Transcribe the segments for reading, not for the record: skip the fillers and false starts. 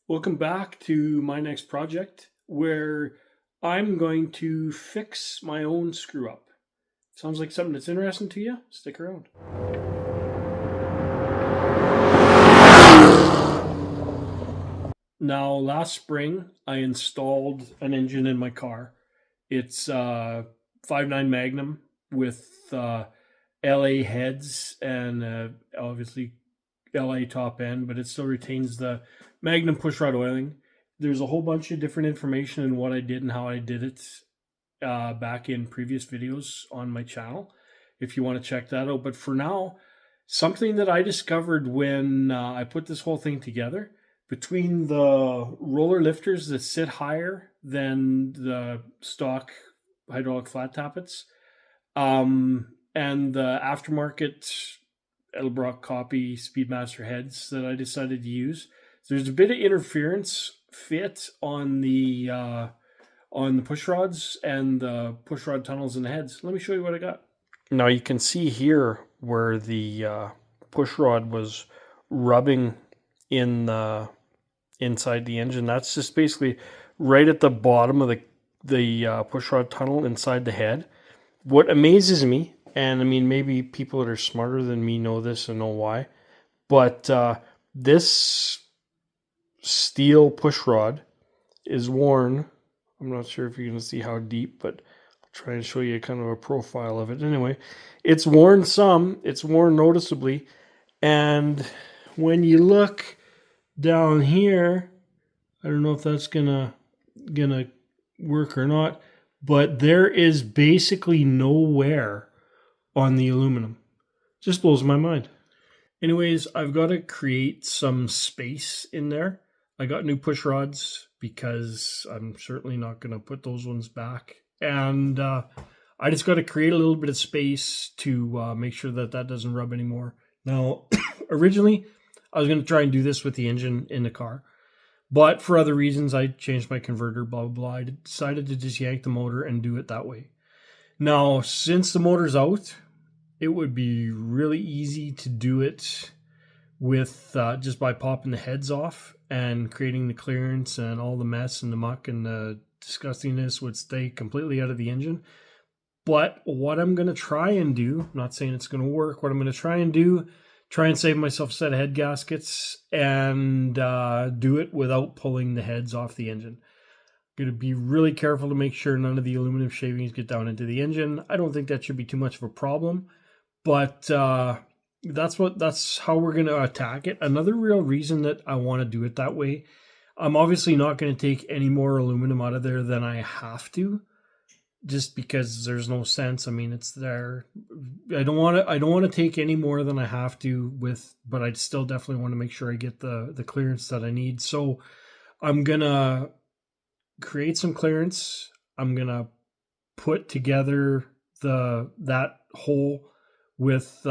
Welcome back to my next project where I'm going to fix my own screw up. Sounds like something that's interesting to you? Stick around. Now, last spring, I installed an engine in my car. It's 5.9 Magnum with LA heads and obviously LA top end, but it still retains the Magnum pushrod oiling. There's a whole bunch of different information in what I did and how I did it back in previous videos on my channel if you want to check that out. But for now, something that I discovered when I put this whole thing together, between the roller lifters that sit higher than the stock hydraulic flat tappets, and the aftermarket Edelbrock copy Speedmaster heads that I decided to use, there's a bit of interference fit on the push rods and the push rod tunnels and the heads. Let me show you what I got. Now you can see here where the push rod was rubbing in the inside the engine. That's just basically right at the bottom of the push rod tunnel inside the head. What amazes me, and I mean maybe people that are smarter than me know this and know why, but this steel push rod is worn. I'm not sure if you're going to see how deep, but I'll try and show you kind of a profile of it. Anyway, it's worn some, it's worn noticeably, and when you look down here, I don't know if that's gonna work or not, but there is basically no wear on the aluminum. Just blows my mind. Anyways, I've got to create some space in there. I got new push rods because I'm certainly not going to put those ones back. And I just got to create a little bit of space to make sure that doesn't rub anymore. Now, originally, I was going to try and do this with the engine in the car. But for other reasons, I changed my converter, blah, blah, blah. I decided to just yank the motor and do it that way. Now, since the motor's out, it would be really easy to do it with just by popping the heads off and creating the clearance, and all the mess and the muck and the disgustingness would stay completely out of the engine. But what I'm going to try and do, I'm not saying it's going to work, what I'm going to try and do, try and save myself a set of head gaskets and do it without pulling the heads off the engine. I'm going to be really careful to make sure none of the aluminum shavings get down into the engine. I don't think that should be too much of a problem, but that's how we're going to attack it. Another real reason that I want to do it that way, I'm obviously not going to take any more aluminum out of there than I have to, just because there's no sense. I mean, it's there. I don't want to take any more than I have to but I still definitely want to make sure I get the clearance that I need. So I'm going to create some clearance. I'm going to put together that hole with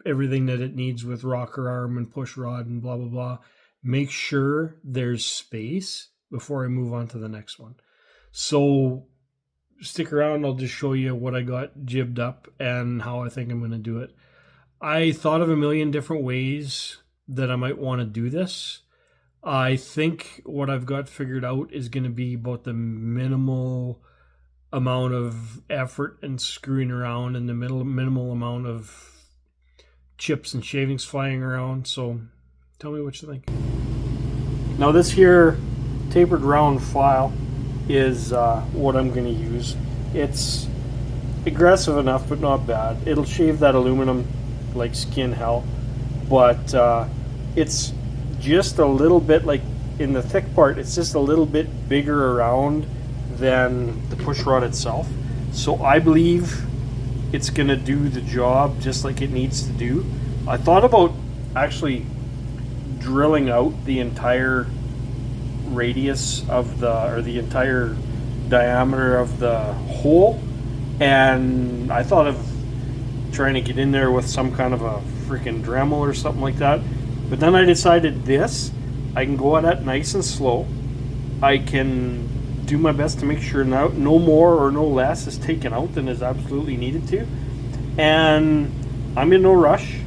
everything that it needs, with rocker arm and push rod and blah, blah, blah. Make sure there's space before I move on to the next one. So stick around. I'll just show you what I got jibbed up and how I think I'm going to do it. I thought of a million different ways that I might want to do this. I think what I've got figured out is going to be about the minimal amount of effort and screwing around and the minimal amount of chips and shavings flying around. So tell me what you think. Now this here tapered round file is what I'm going to use. It's aggressive enough, but not bad. It'll shave that aluminum like skin hell, but it's just a little bit, like in the thick part, it's just a little bit bigger around than the push rod itself. So I believe it's going to do the job just like it needs to do. I thought about actually drilling out the entire radius of the entire diameter of the hole, and I thought of trying to get in there with some kind of a freaking Dremel or something like that, but then I decided I can go at it nice and slow. I can do my best to make sure no more or no less is taken out than is absolutely needed to, and I'm in no rush.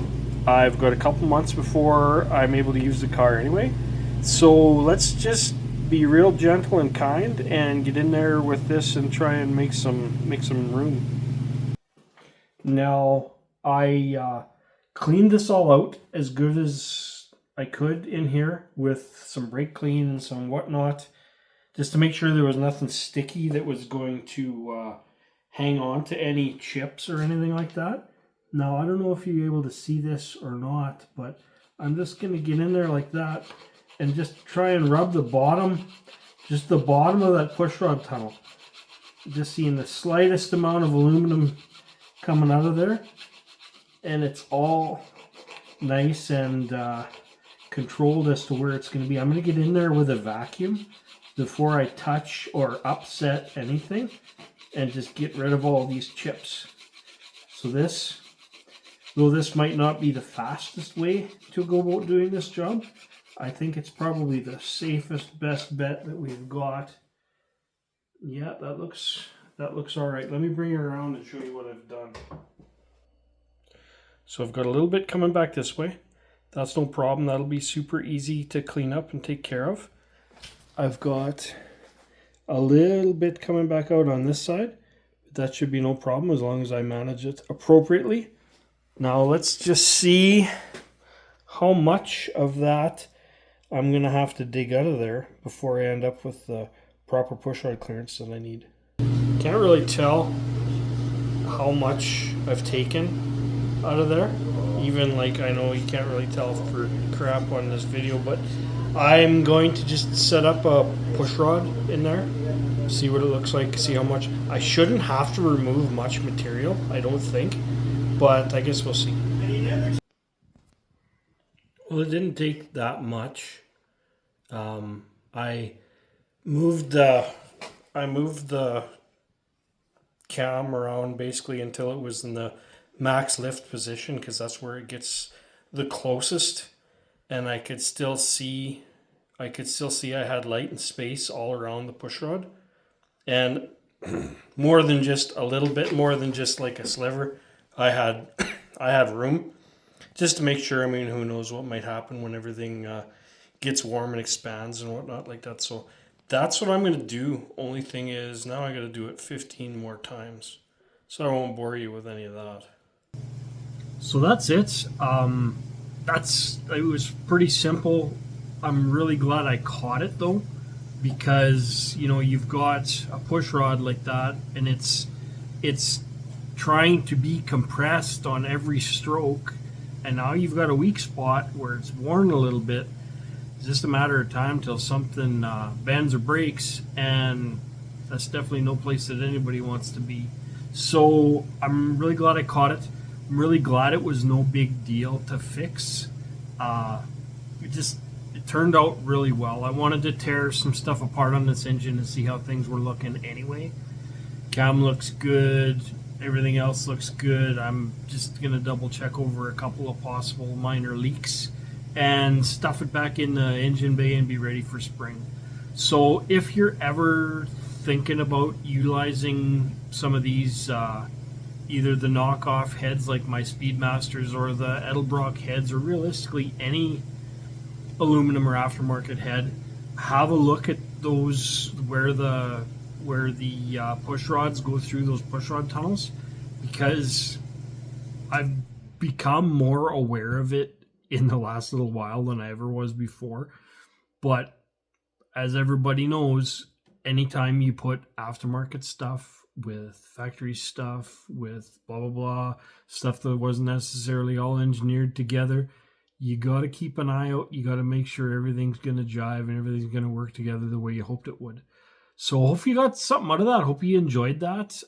I've got a couple months before I'm able to use the car anyway. So let's just be real gentle and kind and get in there with this and try and make some room. Now I cleaned this all out as good as I could in here with some brake clean and some whatnot, just to make sure there was nothing sticky that was going to hang on to any chips or anything like that. Now, I don't know if you're able to see this or not, but I'm just going to get in there like that and just try and rub the bottom, just the bottom of that pushrod tunnel. Just seeing the slightest amount of aluminum coming out of there. And it's all nice and controlled as to where it's going to be. I'm going to get in there with a vacuum before I touch or upset anything and just get rid of all these chips. So this, though this might not be the fastest way to go about doing this job, I think it's probably the safest, best bet that we've got. Yeah, that looks all right. Let me bring it around and show you what I've done. So I've got a little bit coming back this way. That's no problem. That'll be super easy to clean up and take care of. I've got a little bit coming back out on this side. That should be no problem as long as I manage it appropriately. Now let's just see how much of that I'm going to have to dig out of there before I end up with the proper pushrod clearance that I need. Can't really tell how much I've taken out of there. Even like, I know you can't really tell for crap on this video, but I'm going to just set up a pushrod in there, see what it looks like, see how much. I shouldn't have to remove much material, I don't think, but I guess we'll see. Well, it didn't take that much. I moved the cam around basically until it was in the max lift position, because that's where it gets the closest, and I could still see I had light and space all around the pushrod, and more than just a little bit, more than just like a sliver, I had room just to make sure. I mean, who knows what might happen when everything gets warm and expands and whatnot like that. So that's what I'm going to do. Only thing is, now I got to do it 15 more times, so I won't bore you with any of that. So that's it. It was pretty simple. I'm really glad I caught it though, because you know, you've got a push rod like that and it's trying to be compressed on every stroke, and now you've got a weak spot where it's worn a little bit. It's just a matter of time till something bends or breaks, and that's definitely no place that anybody wants to be. So I'm really glad I caught it. I'm really glad it was no big deal to fix. It turned out really well. I wanted to tear some stuff apart on this engine and see how things were looking anyway. Cam looks good. Everything else looks good. I'm just going to double check over a couple of possible minor leaks and stuff it back in the engine bay and be ready for spring. So if you're ever thinking about utilizing some of these either the knockoff heads like my Speedmasters or the Edelbrock heads, or realistically any aluminum or aftermarket head, have a look at those where the push rods go through those push rod tunnels, because I've become more aware of it in the last little while than I ever was before. But as everybody knows, anytime you put aftermarket stuff with factory stuff, with blah blah blah, stuff that wasn't necessarily all engineered together, you got to keep an eye out. You got to make sure everything's going to jive and everything's going to work together the way you hoped it would. So hope you got something out of that. Hope you enjoyed that.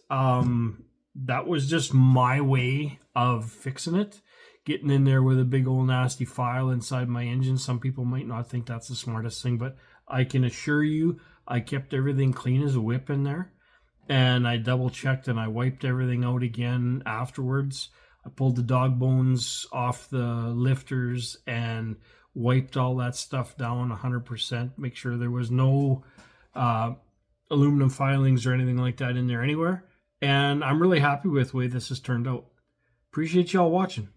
That was just my way of fixing it, getting in there with a big old nasty file inside my engine. Some people might not think that's the smartest thing, but I can assure you I kept everything clean as a whip in there. And I double checked and I wiped everything out again afterwards. I pulled the dog bones off the lifters and wiped all that stuff down 100%. Make sure there was no aluminum filings or anything like that in there anywhere. And I'm really happy with the way this has turned out. Appreciate y'all watching.